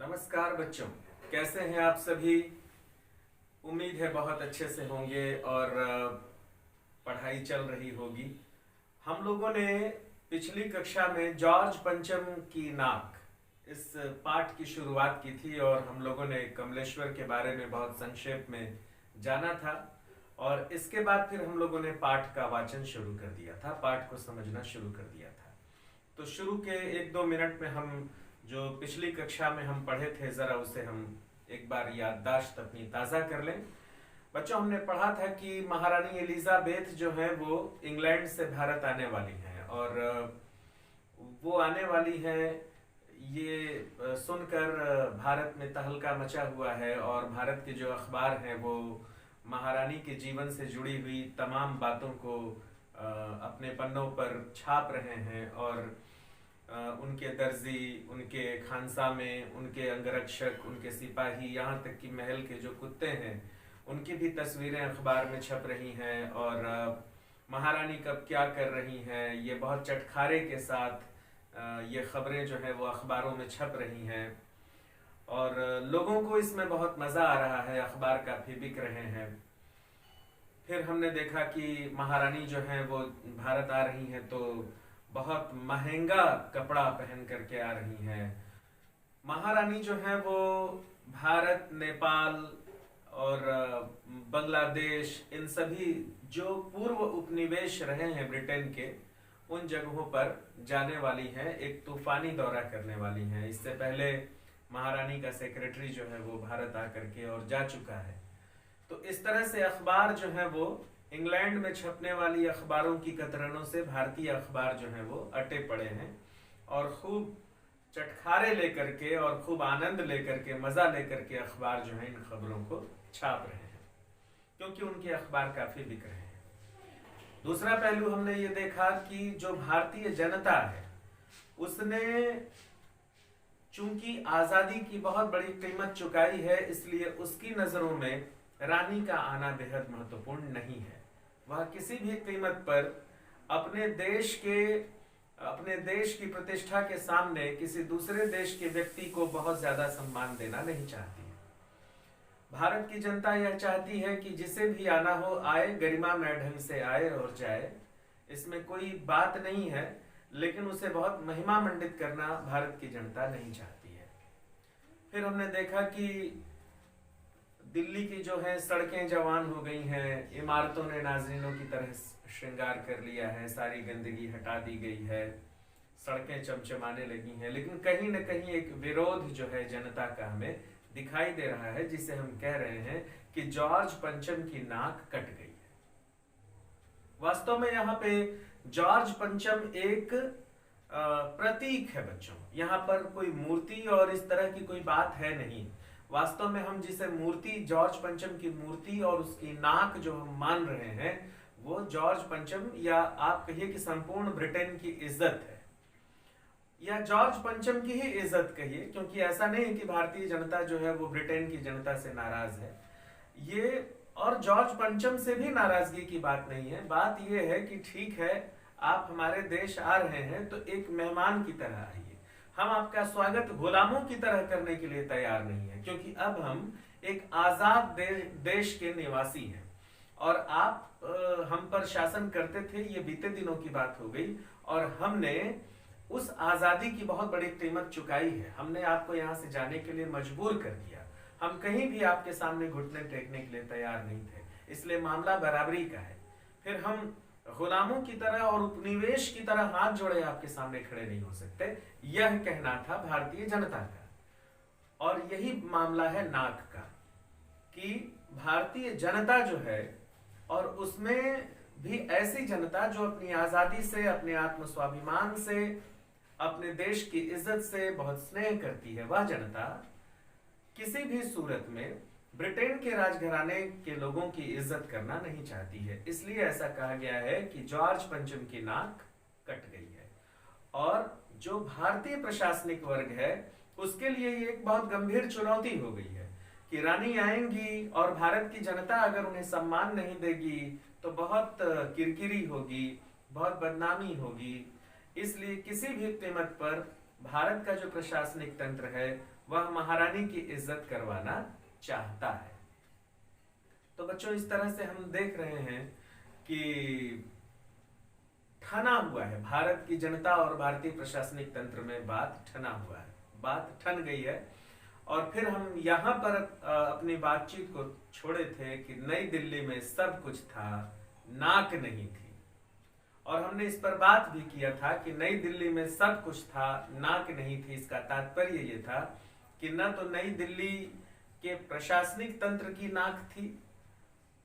नमस्कार बच्चों, कैसे हैं आप सभी। उम्मीद है बहुत अच्छे से होंगे और पढ़ाई चल रही होगी। हम लोगों ने पिछली कक्षा में जॉर्ज पंचम की नाक इस पाठ की शुरुआत की थी और हम लोगों ने कमलेश्वर के बारे में बहुत संक्षेप में जाना था और इसके बाद फिर हम लोगों ने पाठ का वाचन शुरू कर दिया था, पाठ को समझना शुरू कर दिया था। तो शुरू के 1-2 मिनट में हम जो पिछली कक्षा में हम पढ़े थे जरा उसे हम एक बार याददाश्त अपनी ताज़ा कर लें। बच्चों, हमने पढ़ा था कि महारानी एलिजाबेथ जो है वो इंग्लैंड से भारत आने वाली हैं और वो आने वाली हैं ये सुनकर भारत में तहलका मचा हुआ है और भारत के जो अखबार हैं वो महारानी के जीवन से जुड़ी हुई तमाम बातों को अपने पन्नों पर छाप रहे हैं और उनके दर्जी, उनके खानसा में उनके अंगरक्षक, उनके सिपाही, यहाँ तक कि महल के जो कुत्ते हैं उनकी भी तस्वीरें अखबार में छप रही हैं और महारानी कब क्या कर रही हैं ये बहुत चटखारे के साथ ये खबरें जो है वो अखबारों में छप रही हैं और लोगों को इसमें बहुत मज़ा आ रहा है, अखबार काफ़ी बिक रहे हैं। फिर हमने देखा कि महारानी जो है वो भारत आ रही हैं तो बहुत महंगा कपड़ा पहन करके आ रही हैं। महारानी जो है वो भारत, नेपाल और बांग्लादेश, इन सभी जो पूर्व उपनिवेश रहे हैं ब्रिटेन के, उन जगहों पर जाने वाली हैं, एक तूफानी दौरा करने वाली हैं। इससे पहले महारानी का सेक्रेटरी जो है वो भारत आकर के और जा चुका है। तो इस तरह से अखबार जो है वो इंग्लैंड में छपने वाली अखबारों की कतरनों से भारतीय अखबार जो है वो अटे पड़े हैं और खूब चटखारे लेकर के और खूब आनंद लेकर के, मजा लेकर के अखबार जो है इन खबरों को छाप रहे हैं क्योंकि उनके अखबार काफी बिक रहे हैं। दूसरा पहलू हमने ये देखा कि जो भारतीय जनता है उसने चूंकि आजादी की बहुत बड़ी कीमत चुकाई है, इसलिए उसकी नजरों में रानी का आना बेहद महत्वपूर्ण नहीं है। वह किसी भी कीमत पर अपने देश की प्रतिष्ठा के सामने किसी दूसरे देश के व्यक्ति को बहुत ज्यादा सम्मान देना नहीं चाहती है। भारत की जनता यह चाहती है कि जिसे भी आना हो आए, गरिमामय ढंग से आए और जाए, इसमें कोई बात नहीं है, लेकिन उसे बहुत महिमा मंडित करना भारत की जनता नहीं चाहती है। फिर हमने देखा कि दिल्ली की जो है सड़कें जवान हो गई हैं, इमारतों ने नाज़रीनों की तरह श्रृंगार कर लिया है, सारी गंदगी हटा दी गई है, सड़कें चमचमाने लगी हैं, लेकिन कहीं न कहीं एक विरोध जो है जनता का हमें दिखाई दे रहा है, जिसे हम कह रहे हैं कि जॉर्ज पंचम की नाक कट गई है। वास्तव में यहाँ पे जॉर्ज पंचम एक प्रतीक है बच्चों, यहाँ पर कोई मूर्ति और इस तरह की कोई बात है नहीं। वास्तव में हम जिसे मूर्ति, जॉर्ज पंचम की मूर्ति और उसकी नाक जो हम मान रहे हैं वो जॉर्ज पंचम, या आप कहिए कि संपूर्ण ब्रिटेन की इज्जत है, या जॉर्ज पंचम की ही इज्जत कहिए, क्योंकि ऐसा नहीं है कि भारतीय जनता जो है वो ब्रिटेन की जनता से नाराज है। ये और जॉर्ज पंचम से भी नाराजगी की बात नहीं है। बात यह है कि ठीक है, आप हमारे देश आ रहे हैं तो एक मेहमान की तरह आइए, हम आपका स्वागत गुलामों की तरह करने के लिए तैयार नहीं है, क्योंकि अब हम एक आजाद देश के निवासी हैं और आप हम पर शासन करते थे, ये बीते दिनों की बात हो गई और हमने उस आजादी की बहुत बड़ी कीमत चुकाई है। हमने आपको यहाँ से जाने के लिए मजबूर कर दिया, हम कहीं भी आपके सामने घुटने टेकने के लिए तैयार नहीं थे, इसलिए मामला बराबरी का है। फिर हम गुलामों की तरह और उपनिवेश की तरह हाथ जोड़े आपके सामने खड़े नहीं हो सकते, यह कहना था भारतीय जनता का। और यही मामला है नाक का कि भारतीय जनता जो है, और उसमें भी ऐसी जनता जो अपनी आजादी से, अपने आत्म स्वाभिमान से, अपने देश की इज्जत से बहुत स्नेह करती है, वह जनता किसी भी सूरत में ब्रिटेन के राजघराने के लोगों की इज्जत करना नहीं चाहती है। इसलिए ऐसा कहा गया है कि जॉर्ज पंचम की नाक कट गई है। और जो भारतीय प्रशासनिक वर्ग है उसके लिए ये एक बहुत गंभीर चुनौती हो गई है कि रानी आएंगी और भारत की जनता अगर उन्हें सम्मान नहीं देगी तो बहुत किरकिरी होगी, बहुत बदनामी होगी। इसलिए किसी भी कीमत पर भारत का जो प्रशासनिक तंत्र है वह महारानी की इज्जत करवाना चाहता है। तो बच्चों इस तरह से हम देख रहे हैं कि ठना हुआ है, भारत की जनता और भारतीय प्रशासनिक तंत्र में बात ठना हुआ है, बात ठन गई है। और फिर हम यहाँ पर अपनी बातचीत को छोड़े थे कि नई दिल्ली में सब कुछ था, नाक नहीं थी। और हमने इस पर बात भी किया था कि नई दिल्ली में सब कुछ था, नाक नहीं थी। इसका तात्पर्य ये था कि न तो नई दिल्ली के प्रशासनिक तंत्र की नाक थी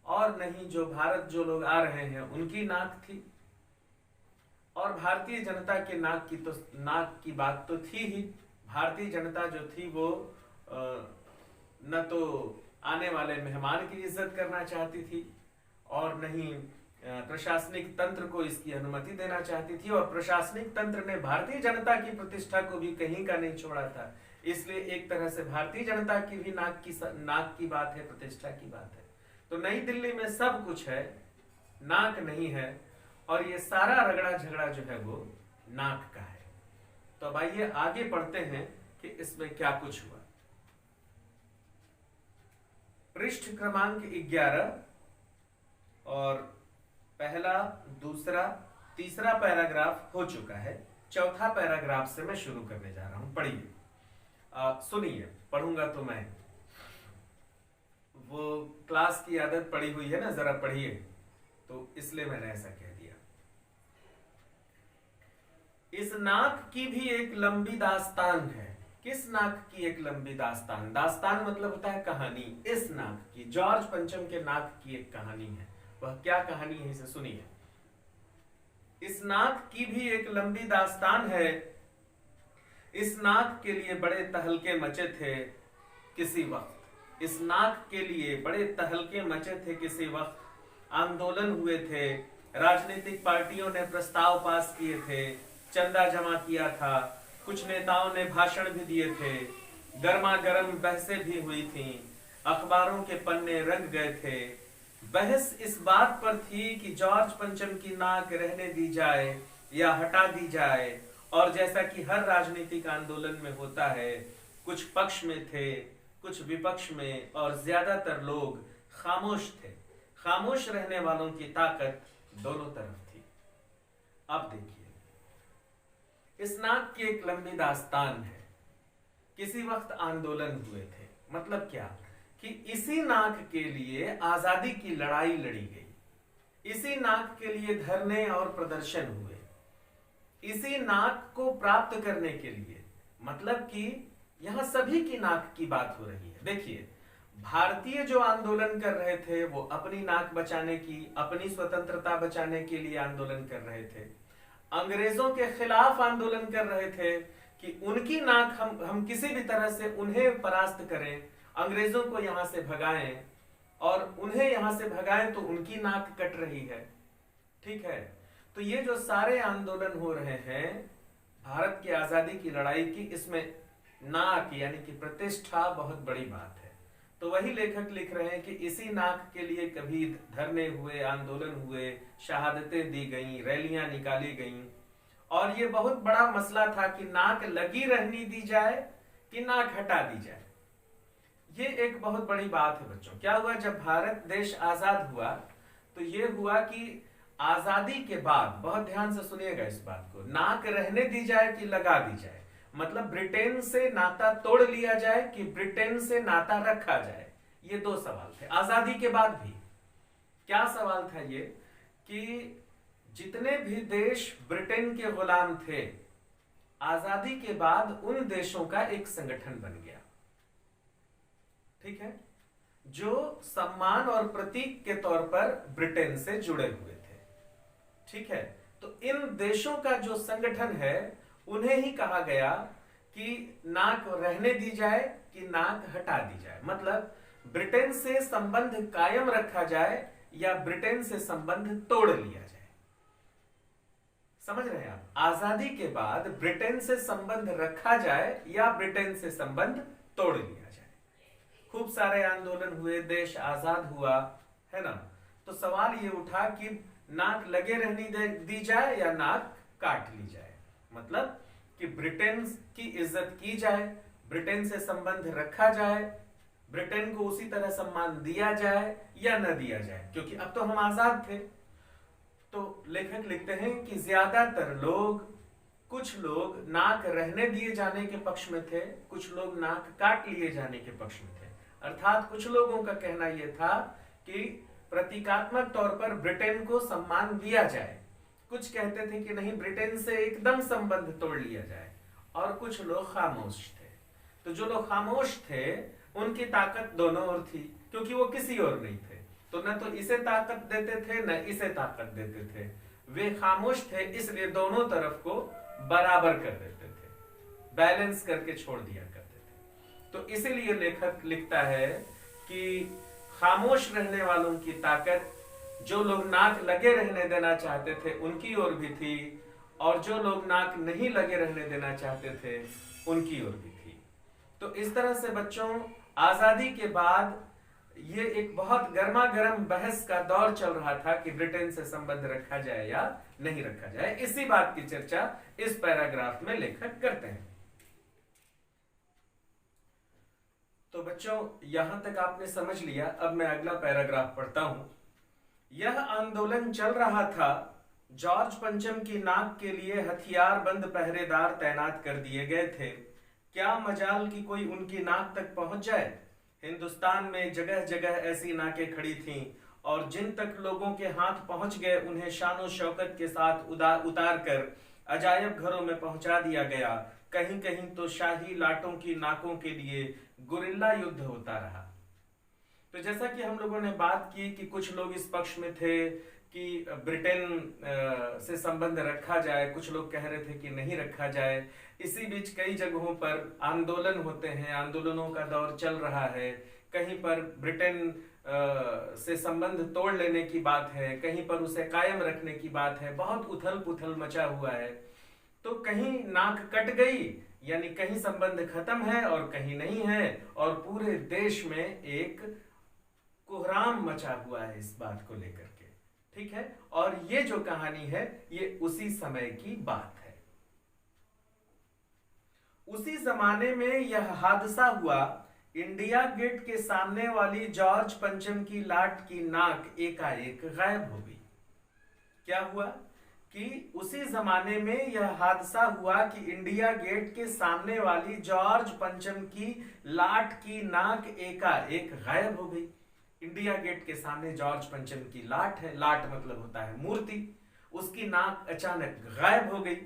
और नहीं जो भारत जो लोग आ रहे हैं उनकी नाक थी, और भारतीय जनता के नाक की बात तो थी ही। भारतीय जनता जो थी वो न तो आने वाले मेहमान की इज्जत करना चाहती थी और नहीं प्रशासनिक तंत्र को इसकी अनुमति देना चाहती थी, और प्रशासनिक तंत्र ने भारतीय जनता की प्रतिष्ठा को भी कहीं का नहीं छोड़ा था। इसलिए एक तरह से भारतीय जनता की भी नाक की बात है, प्रतिष्ठा की बात है। तो नई दिल्ली में सब कुछ है, नाक नहीं है, और ये सारा रगड़ा झगड़ा जो है वो नाक का है। तो अब आइए आगे पढ़ते हैं कि इसमें क्या कुछ हुआ। पृष्ठ क्रमांक 11 और पहला, दूसरा, तीसरा पैराग्राफ हो चुका है। चौथा पैराग्राफ से मैं शुरू करने जा रहा हूं। पढ़िए, सुनिए, पढ़ूंगा तो मैं, वो क्लास की आदत पड़ी हुई है ना, जरा पढ़िए, तो इसलिए मैंने ऐसा कह दिया। इस नाक की भी एक लंबी दास्तान है। किस नाक की एक लंबी दास्तान? दास्तान मतलब होता है कहानी। इस नाक की, जॉर्ज पंचम के नाक की एक कहानी है। वह क्या कहानी है इसे सुनिए। इस नाक की भी एक लंबी दास्तान है। इस नाक के लिए बड़े तहलके मचे थे किसी वक्त। इस नाक के लिए बड़े तहलके मचे थे किसी वक्त। आंदोलन हुए थे, राजनीतिक पार्टियों ने प्रस्ताव पास किए थे, चंदा जमा किया था, कुछ नेताओं ने भाषण भी दिए थे, गर्मा गर्म बहसें भी हुई थीं, अखबारों के पन्ने रंग गए थे। बहस इस बात पर थी कि जॉर्ज पंचम की नाक रहने दी जाए या हटा दी जाए। और जैसा कि हर राजनीतिक आंदोलन में होता है, कुछ पक्ष में थे, कुछ विपक्ष में, और ज्यादातर लोग खामोश थे। खामोश रहने वालों की ताकत दोनों तरफ थी। अब देखिए, इस नाक की एक लंबी दास्तान है। किसी वक्त आंदोलन हुए थे, मतलब क्या कि इसी नाक के लिए आजादी की लड़ाई लड़ी गई। इसी नाक के लिए धरने और प्रदर्शन हुए। इसी नाक को प्राप्त करने के लिए, मतलब कि यहां सभी की नाक की बात हो रही है। देखिए, भारतीय जो आंदोलन कर रहे थे वो अपनी नाक बचाने की, अपनी स्वतंत्रता बचाने के लिए आंदोलन कर रहे थे। अंग्रेजों के खिलाफ आंदोलन कर रहे थे कि उनकी नाक हम किसी भी तरह से उन्हें परास्त करें, अंग्रेजों को यहां से भगाएं, और उन्हें यहां से भगाएं तो उनकी नाक कट रही है। ठीक है, तो ये जो सारे आंदोलन हो रहे हैं भारत की आजादी की लड़ाई की, इसमें नाक यानी कि प्रतिष्ठा बहुत बड़ी बात है। तो वही लेखक लिख रहे हैं कि इसी नाक के लिए कभी धरने हुए, आंदोलन हुए, शहादतें दी गईं, रैलियां निकाली गईं, और ये बहुत बड़ा मसला था कि नाक लगी रहनी दी जाए कि नाक हटा दी जाए। ये एक बहुत बड़ी बात है बच्चों। क्या हुआ, जब भारत देश आजाद हुआ तो ये हुआ कि आजादी के बाद, बहुत ध्यान से सुनिएगा इस बात को, नाक रहने दी जाए कि लगा दी जाए, मतलब ब्रिटेन से नाता तोड़ लिया जाए कि ब्रिटेन से नाता रखा जाए। ये दो सवाल थे आजादी के बाद भी। क्या सवाल था ये कि जितने भी देश ब्रिटेन के गुलाम थे, आजादी के बाद उन देशों का एक संगठन बन गया, ठीक है, जो सम्मान और प्रतीक के तौर पर ब्रिटेन से जुड़े हुए थे। ठीक है, तो इन देशों का जो संगठन है उन्हें ही कहा गया कि नाक रहने दी जाए कि नाक हटा दी जाए, मतलब ब्रिटेन से संबंध कायम रखा जाए या ब्रिटेन से संबंध तोड़ लिया जाए। समझ रहे हैं आप? आजादी के बाद ब्रिटेन से संबंध रखा जाए या ब्रिटेन से संबंध तोड़ लिया जाए। खूब सारे आंदोलन हुए, देश आजाद हुआ, है ना। तो सवाल ये उठा कि नाक लगे रहने दी जाए या नाक काट ली जाए, मतलब कि ब्रिटेन की इज्जत की जाए, ब्रिटेन से संबंध रखा जाए, ब्रिटेन को उसी तरह सम्मान दिया जाए या न दिया जाए, क्योंकि अब तो हम आजाद थे। तो लेखक लिखते हैं कि ज्यादातर लोग, कुछ लोग नाक रहने दिए जाने के पक्ष में थे, कुछ लोग नाक काट लिए जाने के पक्ष में थे। अर्थात कुछ लोगों का कहना यह था कि प्रतीकात्मक तौर पर ब्रिटेन को सम्मान दिया जाए, कुछ कहते थे कि नहीं, ब्रिटेन से एकदम संबंध तोड़ लिया जाए, और कुछ लोग खामोश थे। तो जो लोग खामोश थे उनकी ताकत दोनों ओर थी, क्योंकि वो किसी और नहीं थे, तो न तो इसे ताकत देते थे न इसे ताकत देते थे, वे खामोश थे, इसलिए दोनों तरफ को बराबर कर देते थे, बैलेंस करके छोड़ दिया करते थे। तो इसीलिए लेखक लिखता है कि खामोश रहने वालों की ताकत जो लोग नाक लगे रहने देना चाहते थे उनकी ओर भी थी, और जो लोग नाक नहीं लगे रहने देना चाहते थे उनकी ओर भी थी। तो इस तरह से बच्चों, आजादी के बाद ये एक बहुत गर्मा गर्म बहस का दौर चल रहा था कि ब्रिटेन से संबंध रखा जाए या नहीं रखा जाए। इसी बात की चर्चा इस पैराग्राफ में लेखक करते हैं। तो बच्चों, यहां तक आपने समझ लिया। अब मैं अगला पैराग्राफ पढ़ता हूं। यह आंदोलन चल रहा था, जॉर्ज पंचम की नाक के लिए हथियारबंद पहरेदार तैनात कर दिए गए थे। क्या मजाल कि कोई उनकी नाक तक पहुंच जाए। हिंदुस्तान में जगह जगह ऐसी नाकें खड़ी थीं, और जिन तक लोगों के हाथ पहुंच गए उन्हें शानो शौकत के साथ उतार कर अजायब घरों में पहुंचा दिया गया। कहीं कहीं तो शाही लाटों की नाकों के लिए गुरिल्ला युद्ध होता रहा। तो जैसा कि हम लोगों ने बात की कि कुछ लोग इस पक्ष में थे कि ब्रिटेन से संबंध रखा जाए, कुछ लोग कह रहे थे कि नहीं रखा जाए। इसी बीच कई जगहों पर आंदोलन होते हैं, आंदोलनों का दौर चल रहा है। कहीं पर ब्रिटेन से संबंध तोड़ लेने की बात है, कहीं पर उसे कायम रखने की बात है, बहुत उथल पुथल मचा हुआ है। तो कहीं नाक कट गई, यानी कहीं संबंध खत्म है और कहीं नहीं है, और पूरे देश में एक कोहराम मचा हुआ है इस बात को लेकर के। ठीक है, और ये जो कहानी है ये उसी समय की बात है। उसी जमाने में यह हादसा हुआ। इंडिया गेट के सामने वाली जॉर्ज पंचम की लाट की नाक एकाएक गायब हो गई। क्या हुआ कि उसी जमाने में यह हादसा हुआ कि इंडिया गेट के सामने वाली जॉर्ज पंचम की लाट की नाक एकाएक गायब हो गई। इंडिया गेट के सामने जॉर्ज पंचम की लाट है, लाट मतलब होता है मूर्ति, उसकी नाक अचानक गायब हो गई।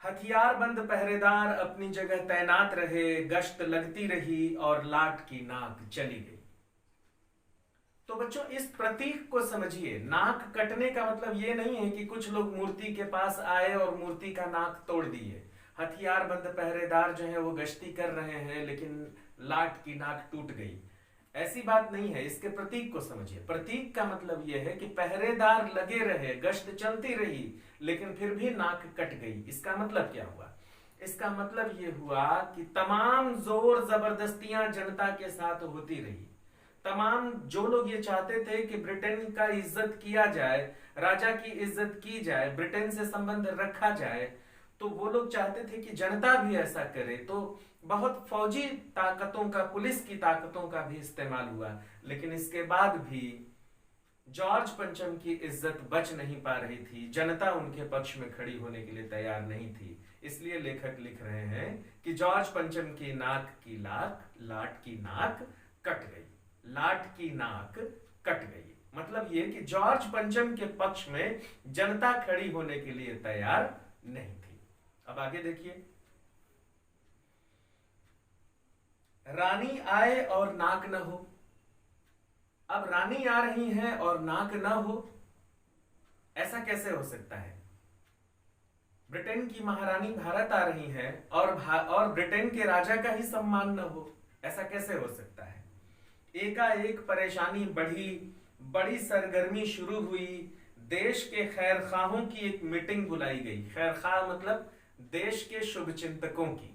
हथियारबंद पहरेदार अपनी जगह तैनात रहे, गश्त लगती रही और लाट की नाक चली गई। तो बच्चों, इस प्रतीक को समझिए। नाक कटने का मतलब ये नहीं है कि कुछ लोग मूर्ति के पास आए और मूर्ति का नाक तोड़ दिए। हथियारबंद पहरेदार जो है वो गश्ती कर रहे हैं, लेकिन लाट की नाक टूट गई, ऐसी बात नहीं है। इसके प्रतीक को समझिए। प्रतीक का मतलब यह है कि पहरेदार लगे रहे, गश्त चलती रही, लेकिन फिर भी नाक कट गई। इसका मतलब क्या हुआ? इसका मतलब यह हुआ कि तमाम जोर जबरदस्तियां जनता के साथ होती रही। तमाम जो लोग ये चाहते थे कि ब्रिटेन का इज्जत किया जाए, राजा की इज्जत की जाए, ब्रिटेन से संबंध रखा जाए, तो वो लोग चाहते थे कि जनता भी ऐसा करे। तो बहुत फौजी ताकतों का, पुलिस की ताकतों का भी इस्तेमाल हुआ, लेकिन इसके बाद भी जॉर्ज पंचम की इज्जत बच नहीं पा रही थी। जनता उनके पक्ष में खड़ी होने के लिए तैयार नहीं थी। इसलिए लेखक लिख रहे हैं कि जॉर्ज पंचम की नाक की लाट की नाक कट गई। लाट की नाक कट गई मतलब ये कि जॉर्ज पंचम के पक्ष में जनता खड़ी होने के लिए तैयार नहीं थी। अब आगे देखिए। रानी आए और नाक न हो। अब रानी आ रही है और नाक न हो, ऐसा कैसे हो सकता है? ब्रिटेन की महारानी भारत आ रही है और ब्रिटेन के राजा का ही सम्मान न हो, ऐसा कैसे हो सकता है? एकाएक परेशानी बढ़ी, बड़ी सरगर्मी शुरू हुई। देश के खैरखाहों की एक मीटिंग बुलाई गई। खैरखाह मतलब देश के शुभचिंतकों की।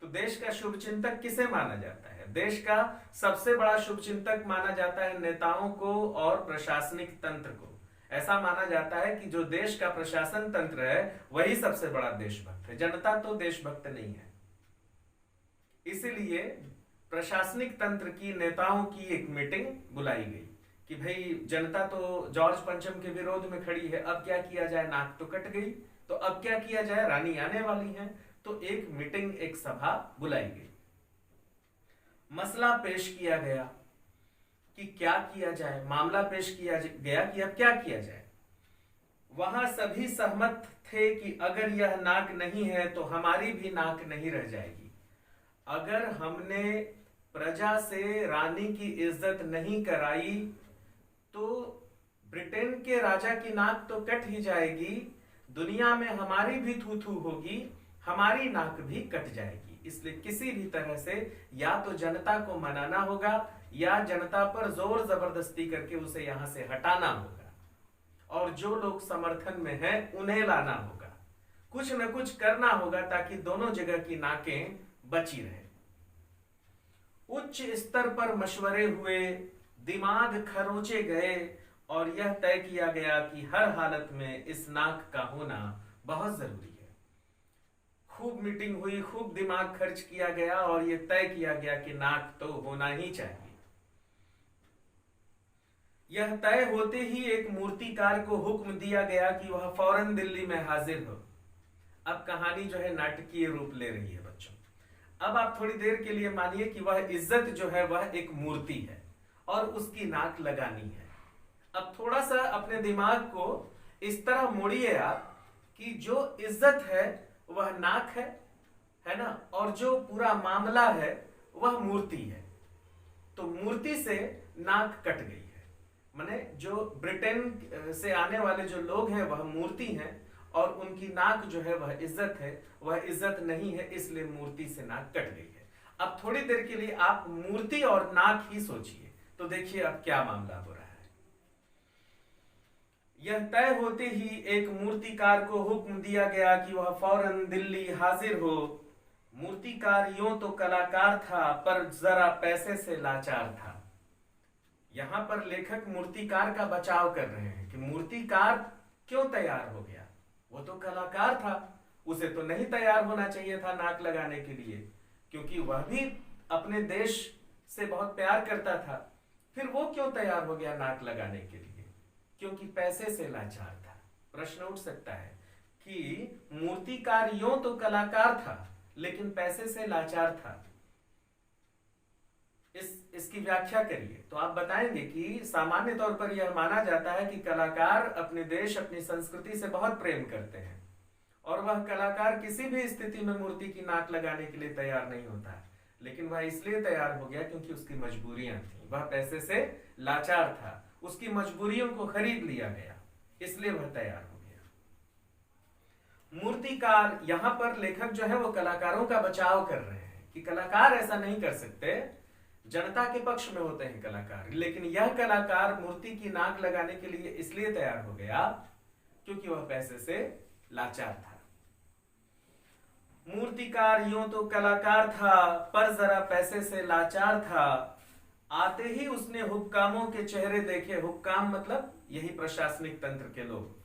तो देश का शुभचिंतक किसे माना जाता है? देश का सबसे बड़ा शुभचिंतक माना जाता है नेताओं को और प्रशासनिक तंत्र को। ऐसा माना जाता है कि जो देश का प्रशासन तंत्र है वही सबसे बड़ा देशभक्त है, जनता तो देशभक्त नहीं है। इसीलिए प्रशासनिक तंत्र की नेताओं की एक मीटिंग बुलाई गई कि भाई जनता तो जॉर्ज पंचम के विरोध में खड़ी है, अब क्या किया जाए, नाक तो कट गई, तो अब क्या किया जाए, रानी आने वाली हैं, तो एक मीटिंग, एक सभा बुलाई गई। मसला पेश किया गया कि क्या किया जाए, मामला पेश किया गया कि अब क्या किया जाए। वहां सभी सहमत थे कि अगर यह नाक नहीं है तो हमारी भी नाक नहीं रह जाएगी। अगर हमने प्रजा से रानी की इज्जत नहीं कराई तो ब्रिटेन के राजा की नाक तो कट ही जाएगी, दुनिया में हमारी भी थू थू होगी, हमारी नाक भी कट जाएगी। इसलिए किसी भी तरह से या तो जनता को मनाना होगा या जनता पर जोर जबरदस्ती करके उसे यहां से हटाना होगा, और जो लोग समर्थन में हैं उन्हें लाना होगा। कुछ न कुछ करना होगा ताकि दोनों जगह की नाकें बची रहे। उच्च स्तर पर मशवरे हुए, दिमाग खरोचे गए और यह तय किया गया कि हर हालत में इस नाक का होना बहुत जरूरी है। खूब मीटिंग हुई, खूब दिमाग खर्च किया गया और यह तय किया गया कि नाक तो होना ही चाहिए। यह तय होते ही एक मूर्तिकार को हुक्म दिया गया कि वह फौरन दिल्ली में हाजिर हो। अब कहानी जो है नाटकीय रूप ले रही है बच्चों। अब आप थोड़ी देर के लिए मानिए कि वह इज्जत जो है वह एक मूर्ति है और उसकी नाक लगानी है। अब थोड़ा सा अपने दिमाग को इस तरह मोड़िए आप कि जो इज्जत है वह नाक है ना, और जो पूरा मामला है वह मूर्ति है। तो मूर्ति से नाक कट गई है, माने जो ब्रिटेन से आने वाले जो लोग हैं वह मूर्ति हैं और उनकी नाक जो है वह इज्जत है, वह इज्जत नहीं है, इसलिए मूर्ति से नाक कट गई है। अब थोड़ी देर के लिए आप मूर्ति और नाक ही सोचिए, तो देखिए अब क्या मामला हो रहा है। यह तय होते ही एक मूर्तिकार को हुक्म दिया गया कि वह फौरन दिल्ली हाजिर हो। मूर्तिकार यूं तो कलाकार था पर जरा पैसे से लाचार था। यहां पर लेखक मूर्तिकार का बचाव कर रहे हैं कि मूर्तिकार क्यों तैयार हो गया, वो तो कलाकार था, उसे तो नहीं तैयार होना चाहिए था नाक लगाने के लिए, क्योंकि वह भी अपने देश से बहुत प्यार करता था। फिर वो क्यों तैयार हो गया नाक लगाने के लिए? क्योंकि पैसे से लाचार था। प्रश्न उठ सकता है कि मूर्तिकार यूं तो कलाकार था लेकिन पैसे से लाचार था, इसकी व्याख्या करिए। तो आप बताएंगे कि सामान्य तौर पर यह माना जाता है कि कलाकार अपने देश, अपनी संस्कृति से बहुत प्रेम करते हैं और वह कलाकार किसी भी स्थिति में मूर्ति की नाक लगाने के लिए तैयार नहीं होता, लेकिन वह इसलिए तैयार हो गया क्योंकि उसकी मजबूरियां थी, वह पैसे से लाचार था, उसकी मजबूरियों को खरीद लिया गया, इसलिए वह तैयार हो गया। मूर्तिकार, यहां पर लेखक जो है वो कलाकारों का बचाव कर रहे हैं कि कलाकार ऐसा नहीं कर सकते, जनता के पक्ष में होते हैं कलाकार, लेकिन यह कलाकार मूर्ति की नाक लगाने के लिए इसलिए तैयार हो गया क्योंकि वह पैसे से लाचार था। मूर्तिकार यूं तो कलाकार था पर जरा पैसे से लाचार था। आते ही उसने हुक्कामों के चेहरे देखे, हुक्काम मतलब यही प्रशासनिक तंत्र के लोग।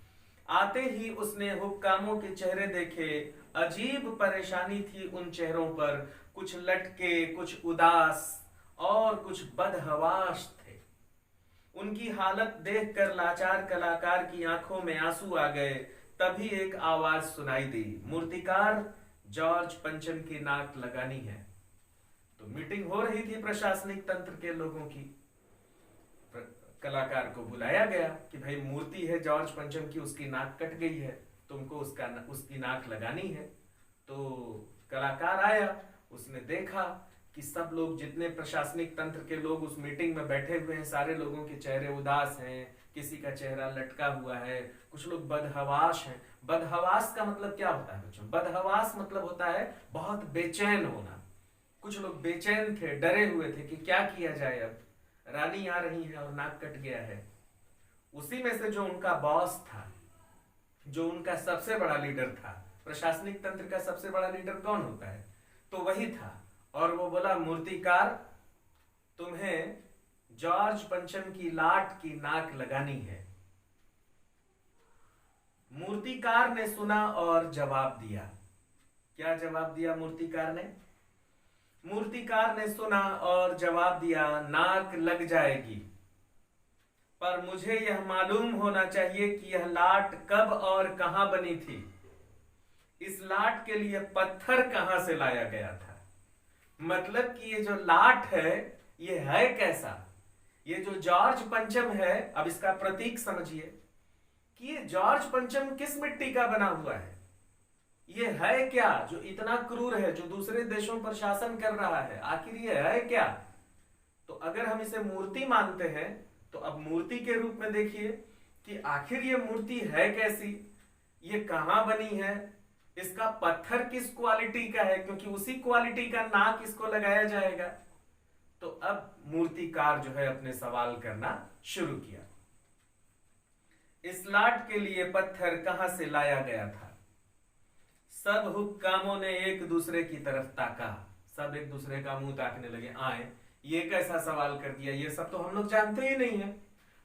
आते ही उसने हुक्कामों के चेहरे देखे, अजीब परेशानी थी उन चेहरों पर, कुछ लटके, कुछ उदास और कुछ बदहवास थे। उनकी हालत देखकर लाचार कलाकार की आंखों में आंसू आ गए। तभी एक आवाज सुनाई दी, मूर्तिकार, जॉर्ज पंचम की नाक लगानी है। तो मीटिंग हो रही थी प्रशासनिक तंत्र के लोगों की। कलाकार को बुलाया गया कि भाई मूर्ति है जॉर्ज पंचम की, उसकी नाक कट गई है, तुमको उसकी नाक लगानी है। तो कलाकार आया, उसने देखा कि सब लोग, जितने प्रशासनिक तंत्र के लोग उस मीटिंग में बैठे हुए हैं, सारे लोगों के चेहरे उदास हैं, किसी का चेहरा लटका हुआ है, कुछ लोग बदहवास हैं। बदहवास का मतलब क्या होता है बच्चों? बदहवास मतलब होता है बहुत बेचैन होना। कुछ लोग बेचैन थे, डरे हुए थे कि क्या किया जाए, अब रानी आ रही है और नाक कट गया है। उसी में से जो उनका बॉस था, जो उनका सबसे बड़ा लीडर था, प्रशासनिक तंत्र का सबसे बड़ा लीडर कौन होता है? तो वही था। और वो बोला, मूर्तिकार, तुम्हें जॉर्ज पंचम की लाट की नाक लगानी है। मूर्तिकार ने सुना और जवाब दिया। क्या जवाब दिया मूर्तिकार ने? मूर्तिकार ने सुना और जवाब दिया, नाक लग जाएगी, पर मुझे यह मालूम होना चाहिए कि यह लाट कब और कहां बनी थी। इस लाट के लिए पत्थर कहां से लाया गया था? मतलब कि ये जो लाट है ये है कैसा? ये जो जॉर्ज पंचम है, अब इसका प्रतीक समझिए कि ये जॉर्ज पंचम किस मिट्टी का बना हुआ है। ये है क्या जो इतना क्रूर है, जो दूसरे देशों पर शासन कर रहा है? आखिर ये है क्या? तो अगर हम इसे मूर्ति मानते हैं तो अब मूर्ति के रूप में देखिए कि आखिर ये मूर्ति है कैसी, ये कहां बनी है, इसका पत्थर किस क्वालिटी का है, क्योंकि उसी क्वालिटी का नाक इसको लगाया जाएगा। तो अब मूर्तिकार जो है अपने सवाल करना शुरू किया। इस लाट के लिए पत्थर कहां से लाया गया था? सब हुक्कामों ने एक दूसरे की तरफ ताका। सब एक दूसरे का मुंह ताकने लगे। आए, ये कैसा सवाल कर दिया, ये सब तो हम लोग जानते ही नहीं है।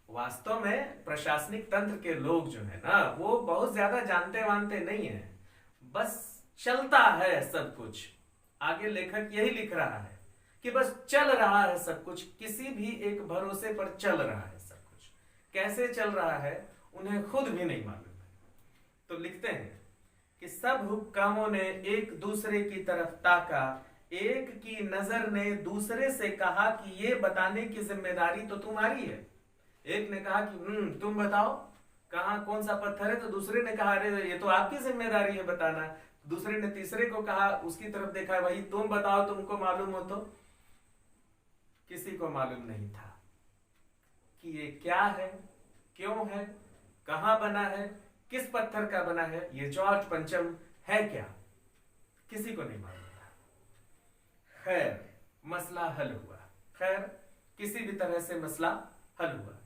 वास्तव में प्रशासनिक तंत्र के लोग जो है ना, वो बहुत ज्यादा जानते वानते नहीं है, बस चलता है सब कुछ। आगे लेखक यही लिख रहा है कि बस चल रहा है सब कुछ, किसी भी एक भरोसे पर चल रहा है सब कुछ। कैसे चल रहा है उन्हें खुद भी नहीं मालूम है। तो लिखते हैं कि सब हुक्कामों ने एक दूसरे की तरफ ताका। एक की नजर ने दूसरे से कहा कि ये बताने की जिम्मेदारी तो तुम्हारी है। एक ने कहा कि तुम बताओ कहां कौन सा पत्थर है, तो दूसरे ने कहा अरे ये तो आपकी जिम्मेदारी है बताना। दूसरे ने तीसरे को कहा, उसकी तरफ देखा, भाई तुम बताओ, तुमको मालूम हो तो। किसी को मालूम नहीं था कि ये क्या है, क्यों है, कहां बना है, किस पत्थर का बना है, ये जॉर्ज पंचम है क्या, किसी को नहीं मालूम था। खैर मसला हल हुआ। खैर किसी भी तरह से मसला हल हुआ।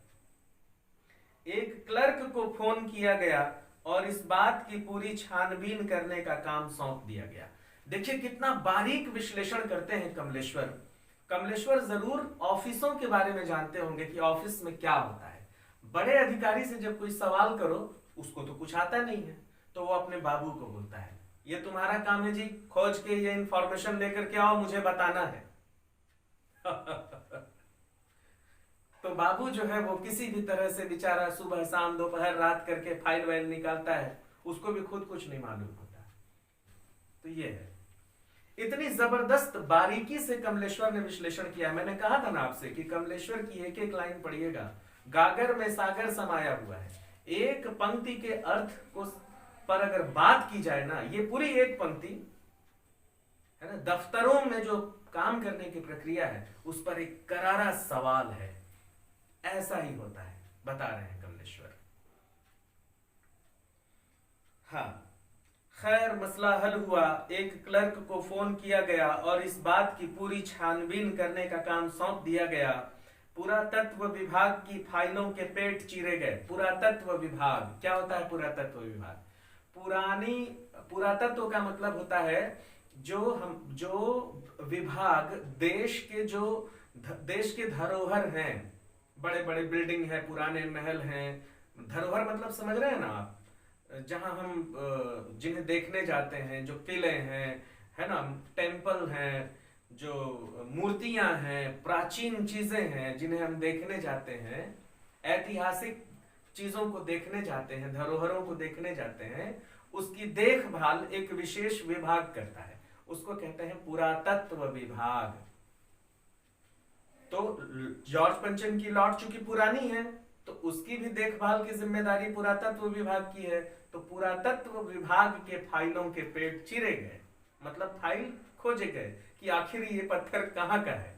एक क्लर्क को फोन किया गया और इस बात की पूरी छानबीन करने का काम सौंप दिया गया। देखिए कितना बारीक विश्लेषण करते हैं कमलेश्वर। कमलेश्वर जरूर ऑफिसों के बारे में जानते होंगे कि ऑफिस में क्या होता है। बड़े अधिकारी से जब कोई सवाल करो, उसको तो कुछ आता नहीं है, तो वो अपने बाबू को बोलता है, ये तुम्हारा काम है जी, खोज के ये इंफॉर्मेशन लेकर के आओ, मुझे बताना है। तो बाबू जो है वो किसी भी तरह से बेचारा सुबह शाम दोपहर रात करके फाइल वाइल निकालता है, उसको भी खुद कुछ नहीं मालूम होता। तो ये है, इतनी जबरदस्त बारीकी से कमलेश्वर ने विश्लेषण किया। मैंने कहा था ना आपसे कि कमलेश्वर की एक एक लाइन पढ़िएगा, गागर में सागर समाया हुआ है। एक पंक्ति के अर्थ को पर अगर बात की जाए ना, ये पूरी एक पंक्ति है ना, दफ्तरों में जो काम करने की प्रक्रिया है उस पर एक करारा सवाल है। ऐसा ही होता है, बता रहे हैं कमलेश्वर। हाँ, खैर मसला हल हुआ। एक क्लर्क को फोन किया गया और इस बात की पूरी छानबीन करने का काम सौंप दिया गया। पुरातत्व विभाग की फाइलों के पेट चीरे गए। पुरातत्व विभाग क्या होता है? पुरातत्व विभाग पुरातत्व का मतलब होता है जो विभाग देश के धरोहर हैं, बड़े बड़े बिल्डिंग है, पुराने महल हैं। धरोहर मतलब समझ रहे हैं ना आप, जहां हम जिन्हें देखने जाते हैं, जो किले हैं, है ना, टेम्पल हैं, जो मूर्तियां हैं, प्राचीन चीजें हैं जिन्हें हम देखने जाते हैं, ऐतिहासिक चीजों को देखने जाते हैं, धरोहरों को देखने जाते हैं, उसकी देखभाल एक विशेष विभाग करता है, उसको कहते हैं पुरातत्व विभाग। तो जॉर्ज पंचम की लॉट चूंकि पुरानी है तो उसकी भी देखभाल की जिम्मेदारी पुरातत्व विभाग की है। तो पुरातत्व विभाग के फाइलों के पेट चीरे गए, मतलब फाइल खोजे गए कि आखिर ये पत्थर कहां का है।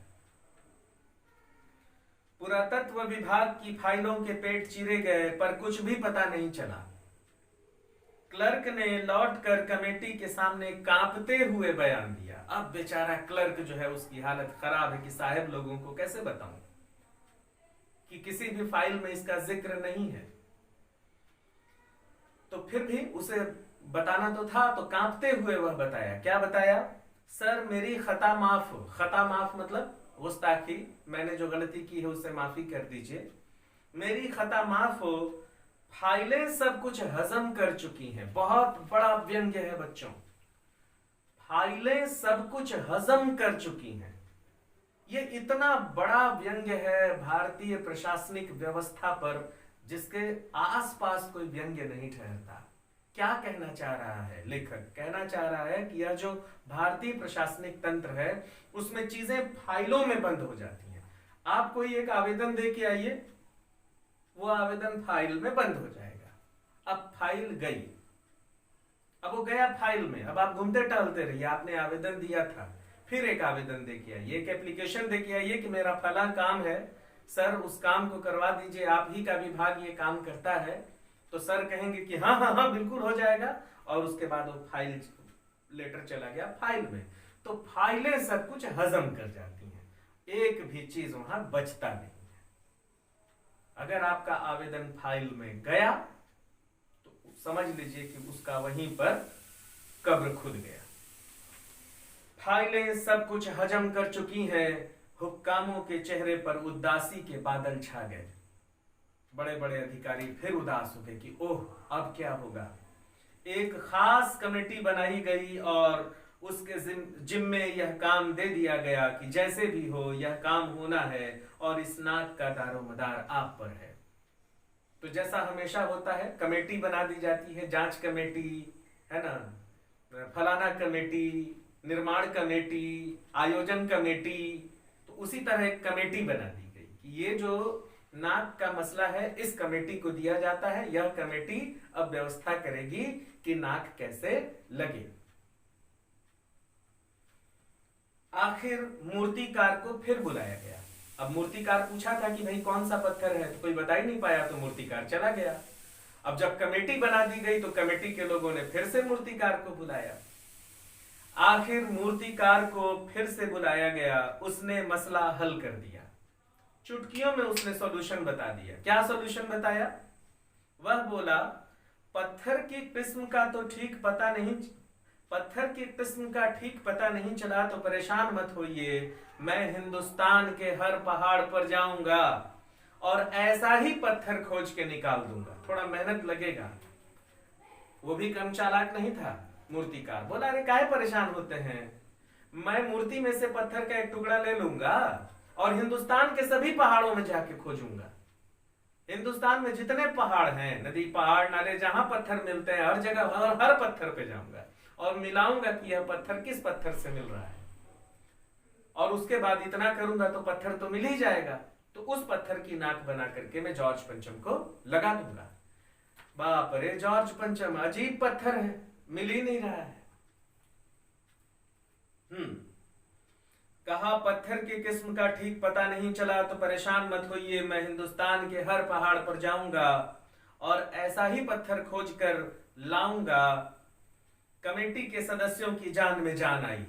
पुरातत्व विभाग की फाइलों के पेट चीरे गए पर कुछ भी पता नहीं चला। क्लर्क ने लौटकर कमेटी के सामने कांपते हुए बयान दिया। अब बेचारा क्लर्क जो है उसकी हालत खराब है कि साहब लोगों को कैसे बताऊं कि किसी भी फाइल में इसका जिक्र नहीं है। तो फिर भी उसे बताना तो था, तो कांपते हुए वह बताया। क्या बताया? सर मेरी खता माफ हो। खता माफ मतलब गुस्ताखी, मैंने जो गलती की है उससे माफी कर दीजिए। मेरी खता माफ हो, फाइलें सब कुछ हजम कर चुकी हैं। बहुत बड़ा व्यंग्य है बच्चों। फाइलें सब कुछ हजम कर चुकी हैं। ये इतना बड़ा व्यंग्य है भारतीय प्रशासनिक व्यवस्था पर, जिसके आसपास कोई व्यंग्य नहीं ठहरता। क्या कहना चाह रहा है लेखक? कहना चाह रहा है कि यह जो भारतीय प्रशासनिक तंत्र है उसमें चीजें फाइलों में बंद हो जाती हैं। आप कोई एक आवेदन दे के आइए, वो आवेदन फाइल में बंद हो जाएगा। अब फाइल गई, अब वो गया फाइल में। अब आप घूमते टहलते रहिए, आपने आवेदन दिया था, फिर एक आवेदन दे के आइए, एक एप्लीकेशन दे के आइए कि मेरा फला काम है सर, उस काम को करवा दीजिए, आप ही का विभाग ये काम करता है। तो सर कहेंगे कि हाँ हाँ हाँ बिल्कुल हो जाएगा, और उसके बाद वो फाइल लेटर चला गया फाइल में। तो फाइलें सब कुछ हजम कर जाती हैं, एक भी चीज वहां बचता नहीं है। अगर आपका आवेदन फाइल में गया तो समझ लीजिए कि उसका वहीं पर कब्र खुद गया। फाइलें सब कुछ हजम कर चुकी हैं, हुक्कामों के चेहरे पर उदासी के बादल छा गए। बड़े बड़े अधिकारी फिर उदास हो गए कि ओह अब क्या होगा। एक खास कमेटी बनाई गई और उसके जिम्मे यह काम दे दिया गया कि जैसे भी हो यह काम होना है और इस नाक का दारोमदार आप पर है। तो जैसा हमेशा होता है, कमेटी बना दी जाती है, जांच कमेटी है ना, फलाना कमेटी, निर्माण कमेटी, आयोजन कमेटी। तो उसी तरह एक कमेटी बना दी गई कि ये जो नाक का मसला है इस कमेटी को दिया जाता है। यह कमेटी अब व्यवस्था करेगी कि नाक कैसे लगे। आखिर मूर्तिकार को फिर बुलाया गया। अब मूर्तिकार पूछा था कि भाई कौन सा पत्थर है, तो कोई बता ही नहीं पाया, तो मूर्तिकार चला गया। अब जब कमेटी बना दी गई तो कमेटी के लोगों ने फिर से मूर्तिकार को बुलाया। आखिर मूर्तिकार को फिर से बुलाया गया, उसने मसला हल कर दिया। चुटकियों में उसने सॉल्यूशन बता दिया। क्या सॉल्यूशन बताया? वह बोला पत्थर की किस्म का ठीक पता नहीं चला तो परेशान मत होइए, मैं हिंदुस्तान के हर पहाड़ पर जाऊंगा और ऐसा ही पत्थर खोज के निकाल दूंगा। थोड़ा मेहनत लगेगा। वो भी कम चालाक नहीं था मूर्तिकार। बोला अरे काहे परेशान होते हैं, मैं मूर्ति में से पत्थर का एक टुकड़ा ले लूंगा और हिंदुस्तान के सभी पहाड़ों में जाके खोजूंगा। हिंदुस्तान में जितने पहाड़ हैं, नदी, पहाड़, नाले, जहां पत्थर मिलते हैं हर जगह हर पत्थर पे जाऊंगा और मिलाऊंगा कि यह पत्थर किस पत्थर से मिल रहा है। और उसके बाद इतना करूंगा तो पत्थर तो मिल ही जाएगा। तो उस पत्थर की नाक बना करके मैं जॉर्ज पंचम को लगा दूंगा। बाप रे, जॉर्ज पंचम अजीब पत्थर है, मिल ही नहीं रहा है। कहा पत्थर की किस्म का ठीक पता नहीं चला तो परेशान मत होइए, मैं हिंदुस्तान के हर पहाड़ पर जाऊंगा और ऐसा ही पत्थर खोज कर लाऊंगा। कमेटी के सदस्यों की जान में जान आई।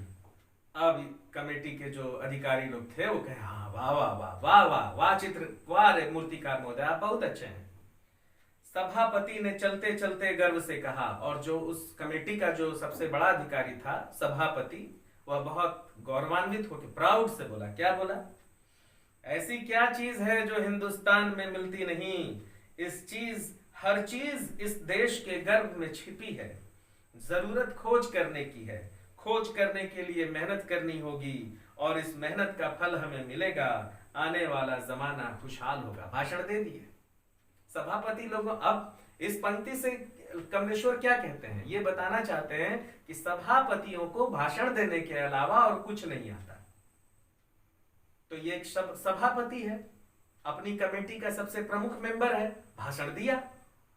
अब कमेटी के जो अधिकारी लोग थे वो कहे हाँ वाह वाह वाह वाह वाह वाह चित्र वाह रे मूर्तिकार महोदय आप बहुत अच्छे हैं। सभापति ने चलते चलते गर्व से कहा, और जो उस कमेटी का जो सबसे बड़ा अधिकारी था सभापति, वह बहुत गौरवान्वित होकर प्राउड से बोला। क्या बोला? ऐसी क्या चीज है जो हिंदुस्तान में मिलती नहीं? हर चीज इस देश के गर्भ में छिपी है। जरूरत खोज करने की है, खोज करने के लिए मेहनत करनी होगी और इस मेहनत का फल हमें मिलेगा। आने वाला जमाना खुशहाल होगा। भाषण दे दिए सभापति लोगों। अब इस पंक्ति से कमलेश्वर क्या कहते हैं? ये बताना चाहते हैं कि सभापतियों को भाषण देने के अलावा और कुछ नहीं आता। तो ये एक सभापति है, अपनी कमेटी का सबसे प्रमुख मेंबर है, भाषण दिया।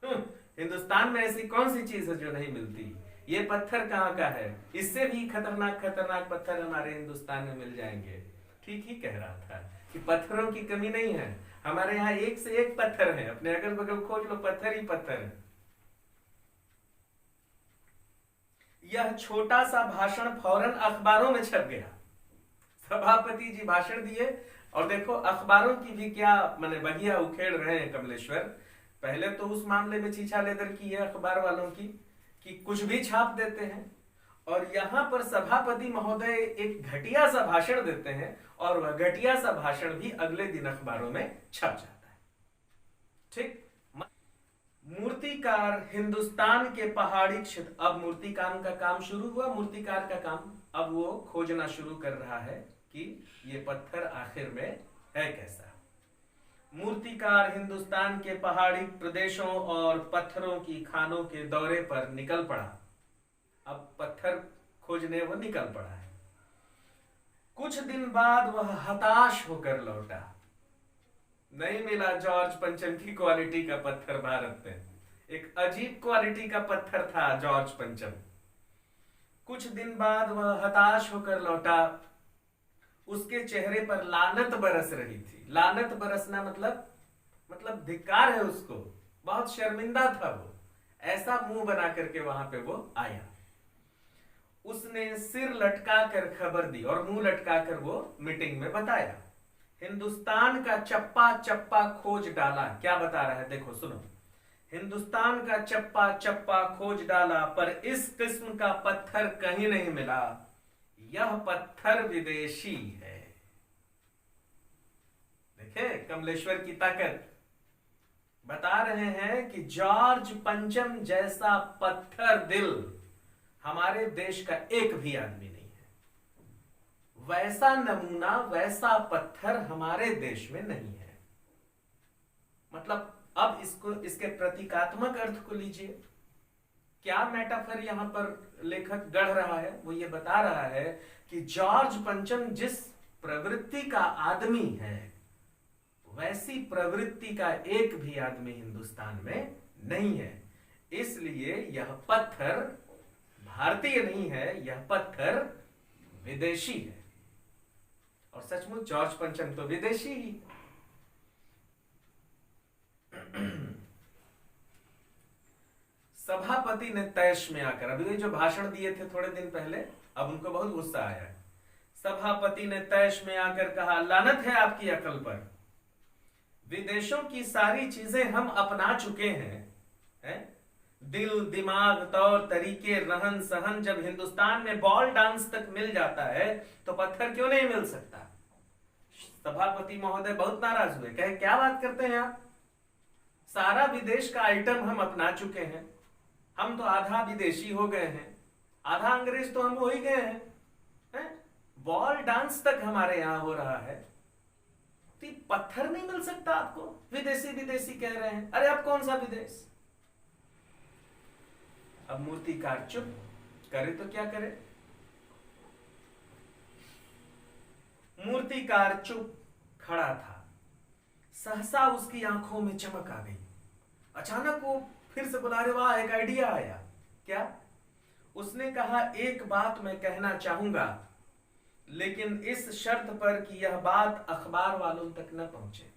हिंदुस्तान में ऐसी कौन सी चीज है जो नहीं मिलती? ये पत्थर कहाँ का है? इससे भी खतरनाक खतरनाक पत्थर हमारे हिंदुस्तान में मिल जाएंगे। ठीक ही कह रहा था कि पत्थरों की कमी नहीं है, हमारे यहाँ एक से एक पत्थर है। अपने अगल बगल खोज लो, पत्थर ही पत्थर है। यह छोटा सा भाषण फौरन अखबारों में छप गया। सभापति जी भाषण दिए और देखो अखबारों की भी क्या माने बगिया उखेड़ रहे हैं कमलेश्वर। पहले तो उस मामले में छीछा लेदर की है अखबार वालों की कि कुछ भी छाप देते हैं, और यहां पर सभापति महोदय एक घटिया सा भाषण देते हैं और वह घटिया सा भाषण भी अगले दिन अखबारों में छप जाता है। ठीक, मूर्तिकार हिंदुस्तान के पहाड़ी क्षेत्र, अब मूर्तिकार का काम शुरू हुआ, मूर्तिकार का काम अब वो खोजना शुरू कर रहा है कि ये पत्थर आखिर में है कैसा। मूर्तिकार हिंदुस्तान के पहाड़ी प्रदेशों और पत्थरों की खानों के दौरे पर निकल पड़ा। अब पत्थर खोजने वो निकल पड़ा है। कुछ दिन बाद वह हताश होकर लौटा। नहीं मिला जॉर्ज पंचम की क्वालिटी का पत्थर भारत में। एक अजीब क्वालिटी का पत्थर था जॉर्ज पंचम। कुछ दिन बाद वह हताश होकर लौटा। उसके चेहरे पर लानत बरस रही थी। लानत बरसना मतलब धिक्कार है उसको, बहुत शर्मिंदा था वो। ऐसा मुंह बना करके वहां पे वो आया। उसने सिर लटका कर खबर दी और मुंह लटका कर वो मीटिंग में बताया। हिंदुस्तान का चप्पा चप्पा खोज डाला। क्या बता रहा है देखो सुनो। हिंदुस्तान का चप्पा चप्पा खोज डाला पर इस किस्म का पत्थर कहीं नहीं मिला। यह पत्थर विदेशी है। देखे कमलेश्वर की ताकत। बता रहे हैं कि जॉर्ज पंचम जैसा पत्थर दिल हमारे देश का एक भी आदमी नहीं है। वैसा नमूना, वैसा पत्थर हमारे देश में नहीं है। मतलब अब इसको, इसके प्रतीकात्मक अर्थ को लीजिए। क्या मेटाफर यहां पर लेखक गढ़ रहा है? वो ये बता रहा है कि जॉर्ज पंचम जिस प्रवृत्ति का आदमी है, वैसी प्रवृत्ति का एक भी आदमी हिंदुस्तान में नहीं है। इसलिए यह पत्थर भारतीय नहीं है, यह पत्थर विदेशी है। और सचमुच जॉर्ज पंचम तो विदेशी ही। सभापति ने तैश में आकर, अभी जो भाषण दिए थे थोड़े दिन पहले, अब उनको बहुत गुस्सा आया। सभापति ने तैश में आकर कहा, लानत है आपकी अकल पर। विदेशों की सारी चीजें हम अपना चुके हैं? दिल, दिमाग, तौर तरीके, रहन सहन जब हिंदुस्तान में बॉल डांस तक मिल जाता है तो पत्थर क्यों नहीं मिल सकता? सभापति महोदय बहुत नाराज हुए। कहे क्या बात करते हैं आप? सारा विदेश का आइटम हम अपना चुके हैं। हम तो आधा विदेशी हो गए हैं, आधा अंग्रेज तो हम हो ही गए हैं। बॉल डांस तक हमारे यहां हो रहा है, तो पत्थर नहीं मिल सकता आपको? विदेशी विदेशी कह रहे हैं। अरे अब कौन सा विदेश? अब मूर्तिकार चुप करे तो क्या करे? मूर्तिकार चुप खड़ा था। सहसा उसकी आंखों में चमक आ गई। अचानक वो फिर से बुला रहे, वाह एक आइडिया आया। क्या? उसने कहा, एक बात मैं कहना चाहूंगा, लेकिन इस शर्त पर कि यह बात अखबार वालों तक न पहुंचे।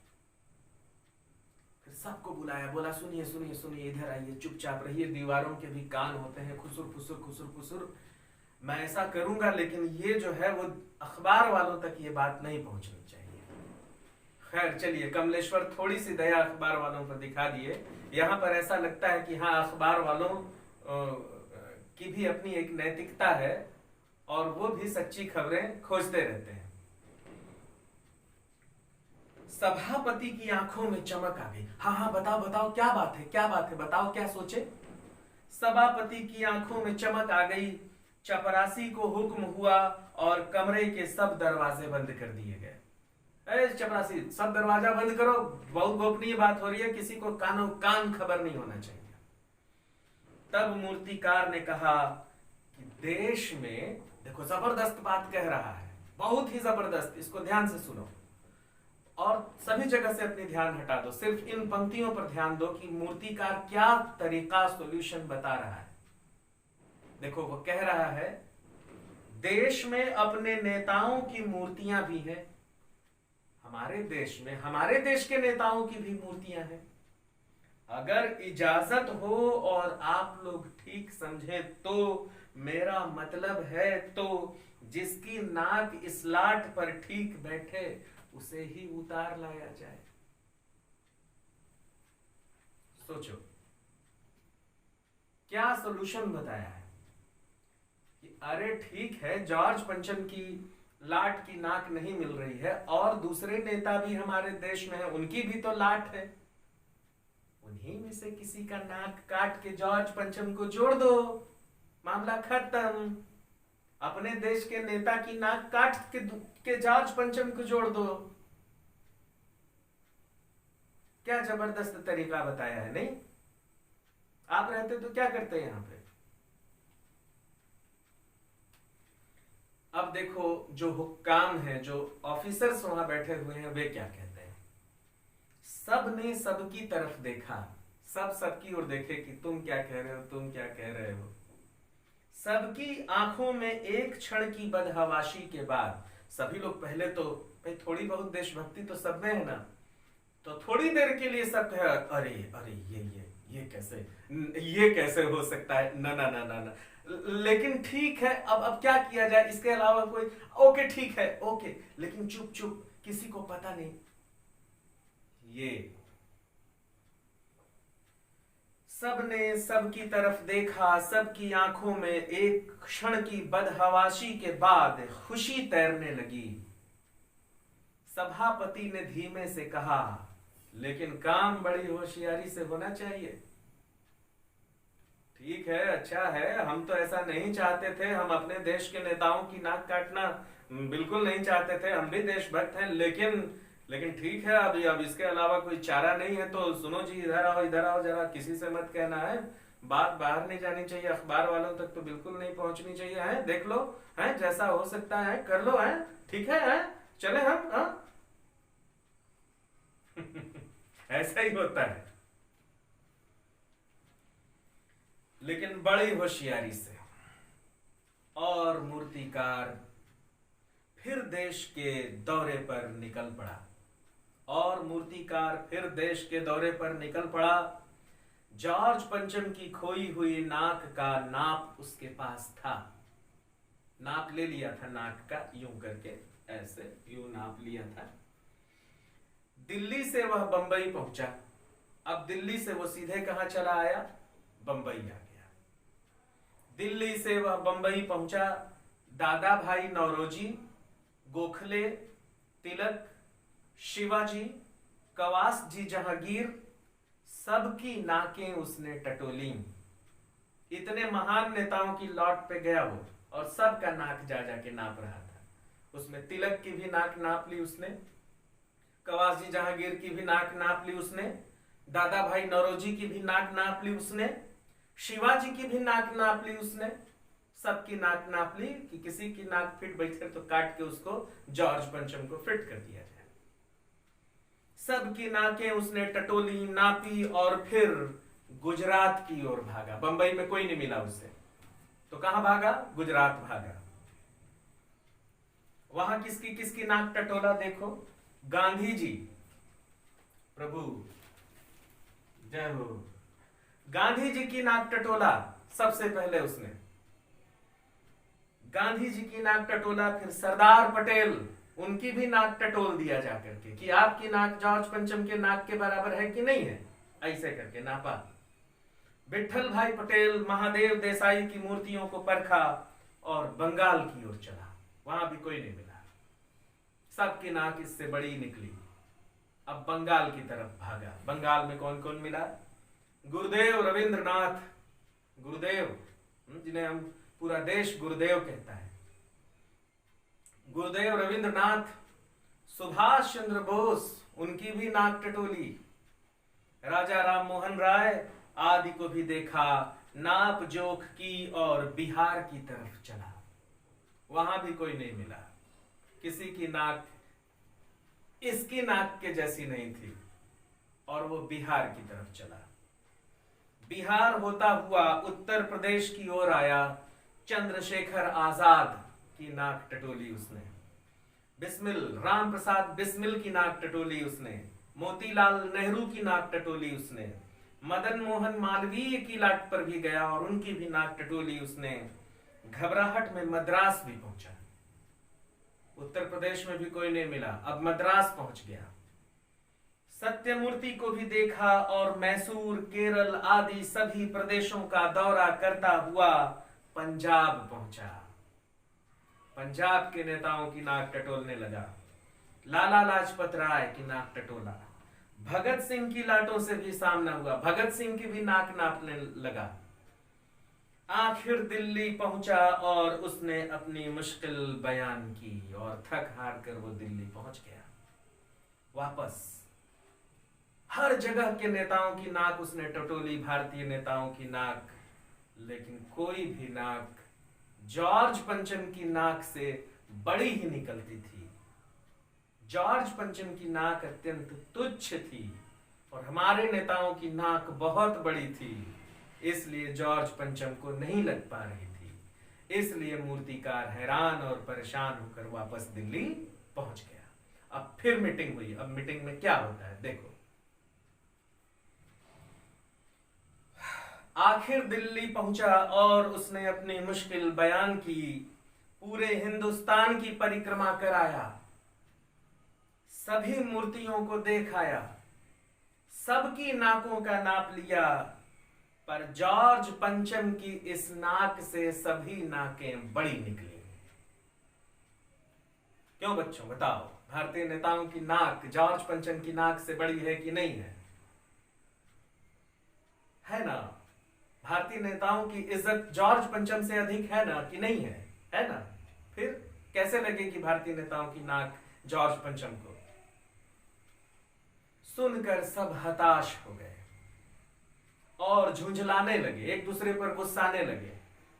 फिर सबको बुलाया, बोला सुनिए सुनिए सुनिए, इधर आइए, चुपचाप रहिए, दीवारों के भी कान होते हैं, खुसुर खुसुर खुसुर खुसुर। मैं ऐसा करूंगा, लेकिन ये जो है वो अखबार वालों तक ये बात नहीं पहुंचनी चाहिए। खैर चलिए, कमलेश्वर थोड़ी सी दया अखबार वालों पर दिखा दिए। यहां पर ऐसा लगता है कि हाँ, अखबार वालों की भी अपनी एक नैतिकता है और वो भी सच्ची खबरें खोजते रहते हैं। सभापति की आंखों में चमक आ गई। हाँ हाँ बताओ बताओ, क्या बात है, क्या बात है, बताओ क्या सोचे। सभापति की आंखों में चमक आ गई। चपरासी को हुक्म हुआ और कमरे के सब दरवाजे बंद कर दिए गए। अरे चपरासी, सब दरवाजा बंद करो, बहुत गोपनीय बात हो रही है, किसी को कानों कान खबर नहीं होना चाहिए। तब मूर्तिकार ने कहा कि देश में, देखो जबरदस्त बात कह रहा है, बहुत ही जबरदस्त, इसको ध्यान से सुनो और सभी जगह से अपनी ध्यान हटा दो, सिर्फ इन पंक्तियों पर ध्यान दो कि मूर्तिकार क्या तरीका, सॉल्यूशन बता रहा है। देखो वो कह रहा है, देश में अपने नेताओं की मूर्तियां भी हैं। हमारे देश में, हमारे देश के नेताओं की भी मूर्तियां हैं। अगर इजाजत हो और आप लोग ठीक समझे तो मेरा मतलब है तो जिसकी नाक इस लाट पर ठीक बैठे उसे ही उतार लाया जाए। सोचो क्या सॉल्यूशन बताया है कि अरे ठीक है, जॉर्ज पंचम की लाट की नाक नहीं मिल रही है और दूसरे नेता भी हमारे देश में है, उनकी भी तो लाट है, उन्हीं में से किसी का नाक काट के जॉर्ज पंचम को जोड़ दो, मामला खत्म। अपने देश के नेता की नाक काट के जॉर्ज पंचम को जोड़ दो। क्या जबरदस्त तरीका बताया है, नहीं? आप रहते तो क्या करते यहां पे? अब देखो, जो हुक्काम हैं, जो ऑफिसर्स वहां बैठे हुए हैं, वे क्या कहते हैं? सब ने सबकी तरफ देखा, सब सबकी ओर देखे कि तुम क्या कह रहे हो, तुम क्या कह रहे हो। सबकी आंखों में एक क्षण की बदहवाशी के बाद सभी लोग पहले तो भाई थोड़ी बहुत देशभक्ति तो सब में है ना, तो थोड़ी देर के लिए सब कहे अरे अरे ये कैसे हो सकता है, ना ना ना ना ना। लेकिन ठीक है, अब क्या किया जाए, इसके अलावा कोई? ओके ठीक है, ओके, लेकिन चुप चुप, किसी को पता नहीं। ये सबने सबकी तरफ देखा, सबकी आंखों में एक क्षण की बदहवाशी के बाद खुशी तैरने लगी। सभापति ने धीमे से कहा, लेकिन काम बड़ी होशियारी से होना चाहिए। ठीक है, अच्छा है, हम तो ऐसा नहीं चाहते थे, हम अपने देश के नेताओं की नाक काटना बिल्कुल नहीं चाहते थे, हम भी देशभक्त हैं, लेकिन ठीक है, अब इसके अलावा कोई चारा नहीं है। तो सुनो जी, इधर आओ जरा, किसी से मत कहना है, बात बाहर नहीं जानी चाहिए, अखबार वालों तक तो बिल्कुल नहीं पहुंचनी चाहिए, है? देख लो, है जैसा हो सकता है कर लो, है? ठीक है, चले हम, हाँ? ऐसा ही होता है, लेकिन बड़ी होशियारी से। और मूर्तिकार फिर देश के दौरे पर निकल पड़ा, जॉर्ज पंचम की खोई हुई नाक का नाप उसके पास था, नाप ले लिया था नाक का, यूं करके ऐसे यूं नाप लिया था। दिल्ली से वह बंबई पहुंचा। अब दिल्ली से वो सीधे कहां चला आया? बंबई आ गया। दिल्ली से वह बंबई पहुंचा। दादा भाई नौरोजी, गोखले, तिलक, शिवाजी, कवास जी जहांगीर, सबकी नाकें उसने टटोली। इतने महान नेताओं की लौट पे गया वो, और सबका नाक जा जाके नाप रहा था। उसमें तिलक की भी नाक नाप ली उसने, कवास जी जहांगीर की भी नाक नाप ली उसने, दादा भाई नौरोजी की भी नाक नाप ली उसने, शिवाजी की भी नाक नाप ली उसने। सबकी नाक नाप ली कि किसी की नाक फिट बैठे तो काट के उसको जॉर्ज पंचम को फिट कर दिया जाए। सबकी नाकें उसने टटोली, नापी, और फिर गुजरात की ओर भागा। बंबई में कोई नहीं मिला उससे, तो कहां भागा? गुजरात भागा। वहां किसकी किसकी नाक टटोला? देखो, गांधी जी, प्रभु जय हो, गांधी जी की नाक टटोला सबसे पहले उसने, गांधी जी की नाक टटोला। फिर सरदार पटेल, उनकी भी नाक टटोल दिया जाकर के कि आपकी नाक जॉर्ज पंचम के नाक के बराबर है कि नहीं है, ऐसे करके नापा। विठल भाई पटेल, महादेव देसाई की मूर्तियों को परखा और बंगाल की ओर चला। वहां भी कोई नहीं मिला, सबकी नाक इससे बड़ी निकली। अब बंगाल की तरफ भागा। बंगाल में कौन कौन मिला? गुरुदेव रविंद्रनाथ, गुरुदेव जिन्हें हम पूरा देश गुरुदेव कहता है, गुरुदेव रविंद्रनाथ, सुभाष चंद्र बोस, उनकी भी नाक टटोली। राजा राम मोहन राय आदि को भी देखा, नाप जोख की और बिहार की तरफ चला। वहां भी कोई नहीं मिला, किसी की नाक इसकी नाक के जैसी नहीं थी, और वो बिहार की तरफ चला। बिहार होता हुआ उत्तर प्रदेश की ओर आया। चंद्रशेखर आजाद की नाक टटोली उसने, बिस्मिल राम प्रसाद बिस्मिल की नाक टटोली उसने, मोतीलाल नेहरू की नाक टटोली उसने, मदन मोहन मालवीय की लाट पर भी गया और उनकी भी नाक टटोली उसने। घबराहट में मद्रास भी पहुंचा। उत्तर प्रदेश में भी कोई नहीं मिला, अब मद्रास पहुंच गया। सत्यमूर्ति को भी देखा और मैसूर, केरल आदि सभी प्रदेशों का दौरा करता हुआ पंजाब पहुंचा। पंजाब के नेताओं की नाक टटोलने लगा। लाला लाजपत राय की नाक टटोला, भगत सिंह की लाटों से भी सामना हुआ, भगत सिंह की भी नाक नापने लगा। आखिर दिल्ली पहुंचा और उसने अपनी मुश्किल बयान की और थक हार कर वो दिल्ली पहुंच गया। वापस हर जगह के नेताओं की नाक उसने टटोली, भारतीय नेताओं की नाक, लेकिन कोई भी नाक जॉर्ज पंचम की नाक से बड़ी ही निकलती थी। जॉर्ज पंचम की नाक अत्यंत तुच्छ थी और हमारे नेताओं की नाक बहुत बड़ी थी, इसलिए जॉर्ज पंचम को नहीं लग पा रही थी। इसलिए मूर्तिकार हैरान और परेशान होकर वापस दिल्ली पहुंच गया। अब फिर मीटिंग हुई। अब मीटिंग में क्या होता है देखो। आखिर दिल्ली पहुंचा और उसने अपनी मुश्किल बयान की, पूरे हिंदुस्तान की परिक्रमा कराया, सभी मूर्तियों को देखाया, सबकी नाकों का नाप लिया, पर जॉर्ज पंचम की इस नाक से सभी नाकें बड़ी निकली। क्यों बच्चों बताओ, भारतीय नेताओं की नाक जॉर्ज पंचम की नाक से बड़ी है कि नहीं है? है ना? भारतीय नेताओं की इज्जत जॉर्ज पंचम से अधिक है ना कि नहीं है? है ना? फिर कैसे लगेगी भारतीय नेताओं की नाक जॉर्ज पंचम को? सुनकर सब हताश हो गए और झुंझलाने लगे, एक दूसरे पर गुस्साने लगे,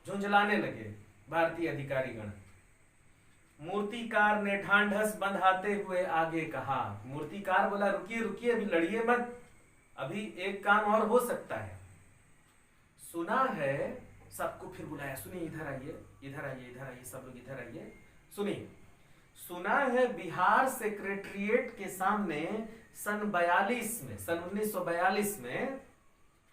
झुंझलाने लगे भारतीय अधिकारीगण। मूर्तिकार ने ढांढस बंधाते हुए आगे कहा। मूर्तिकार बोला, रुकिए रुकिए, अभी लड़िए मत, अभी एक काम और हो सकता है। सुना है, सबको फिर बुलाया, सुनिए इधर आइए, इधर आइए, इधर आइए, सब लोग इधर आइए, सुनिए। सुना है बिहार सेक्रेटरिएट के सामने सन 1942 में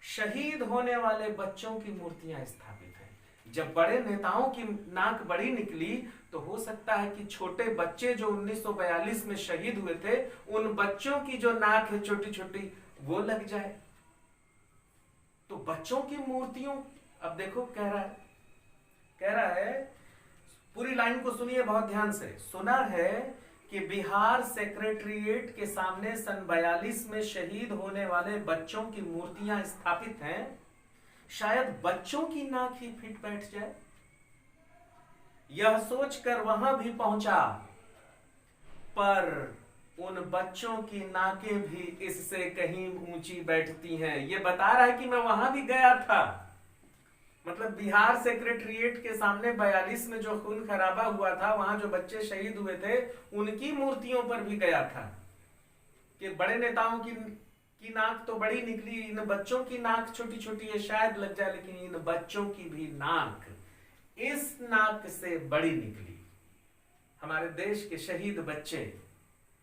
शहीद होने वाले बच्चों की मूर्तियां स्थापित हैं। जब बड़े नेताओं की नाक बड़ी निकली तो हो सकता है कि छोटे बच्चे जो 1942 में शहीद हुए थे, उन बच्चों की जो नाक है छोटी छोटी, वो लग जाए। तो बच्चों की मूर्तियों, अब देखो कह रहा है, पूरी लाइन को सुनिए बहुत ध्यान से। सुना है कि बिहार सेक्रेटरिएट के सामने सन 42 में शहीद होने वाले बच्चों की मूर्तियां स्थापित हैं, शायद बच्चों की नाक ही फिट बैठ जाए। यह सोचकर वहां भी पहुंचा, पर उन बच्चों की नाकें भी इससे कहीं ऊंची बैठती हैं। ये बता रहा है कि मैं वहां भी गया था, मतलब बिहार सेक्रेटरिएट के सामने 42 में जो खून खराबा हुआ था, वहां जो बच्चे शहीद हुए थे, उनकी मूर्तियों पर भी गया था कि बड़े नेताओं की नाक तो बड़ी निकली, इन बच्चों की नाक छोटी छोटी है, शायद लग जाए, लेकिन इन बच्चों की भी नाक इस नाक से बड़ी निकली। हमारे देश के शहीद बच्चे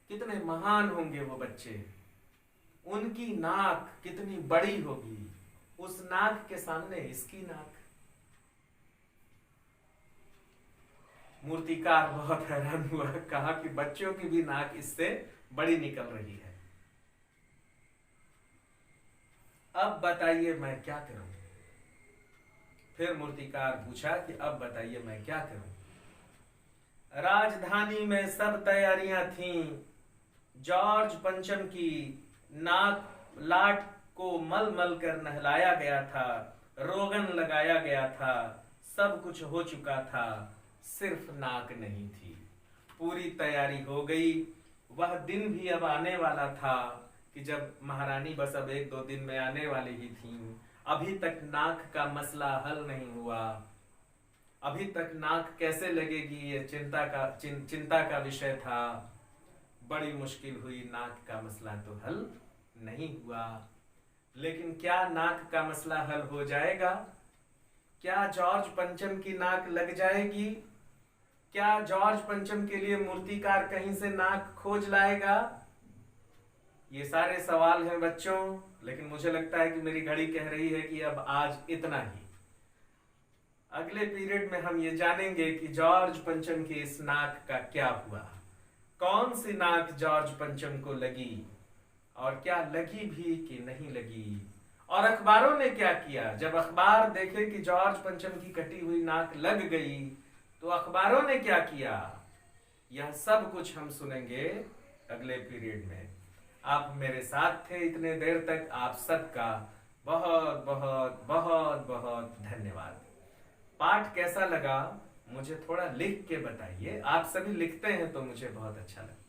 कितने महान होंगे, वो बच्चे, उनकी नाक कितनी बड़ी होगी, उस नाक के सामने इसकी नाक। मूर्तिकार बहुत हैरान हुआ, कहा कि बच्चों की भी नाक इससे बड़ी निकल रही है। अब बताइए मैं क्या करूं? फिर मूर्तिकार पूछा कि अब बताइए मैं क्या करूं? राजधानी में सब तैयारियां थीं। जॉर्ज पंचम की नाक लाट को मल मल कर नहलाया गया था, रोगन लगाया गया था, सब कुछ हो चुका था, सिर्फ नाक नहीं थी। पूरी तैयारी हो गई। वह दिन भी अब आने वाला था कि जब महारानी बस अब 1-2 दिन में आने वाली ही थी। अभी तक नाक का मसला हल नहीं हुआ। अभी तक नाक कैसे लगेगी ये चिंता का विषय था। बड़ी मुश्किल हुई, नाक का मसला तो हल नहीं हुआ। लेकिन क्या नाक का मसला हल हो जाएगा? क्या जॉर्ज पंचम की नाक लग जाएगी? क्या जॉर्ज पंचम के लिए मूर्तिकार कहीं से नाक खोज लाएगा? ये सारे सवाल हैं बच्चों, लेकिन मुझे लगता है कि मेरी घड़ी कह रही है कि अब आज इतना ही। अगले पीरियड में हम ये जानेंगे कि जॉर्ज पंचम की इस नाक का क्या हुआ, कौन सी नाक जॉर्ज पंचम को लगी और क्या लगी भी कि नहीं लगी, और अखबारों ने क्या किया। जब अखबार देखे कि जॉर्ज पंचम की कटी हुई नाक लग गई तो अखबारों ने क्या किया, यह सब कुछ हम सुनेंगे अगले पीरियड में। आप मेरे साथ थे इतने देर तक। आप सबका बहुत बहुत बहुत बहुत धन्यवाद। पाठ कैसा लगा मुझे थोड़ा लिख के बताइए। आप सभी लिखते हैं तो मुझे बहुत अच्छा लगता है।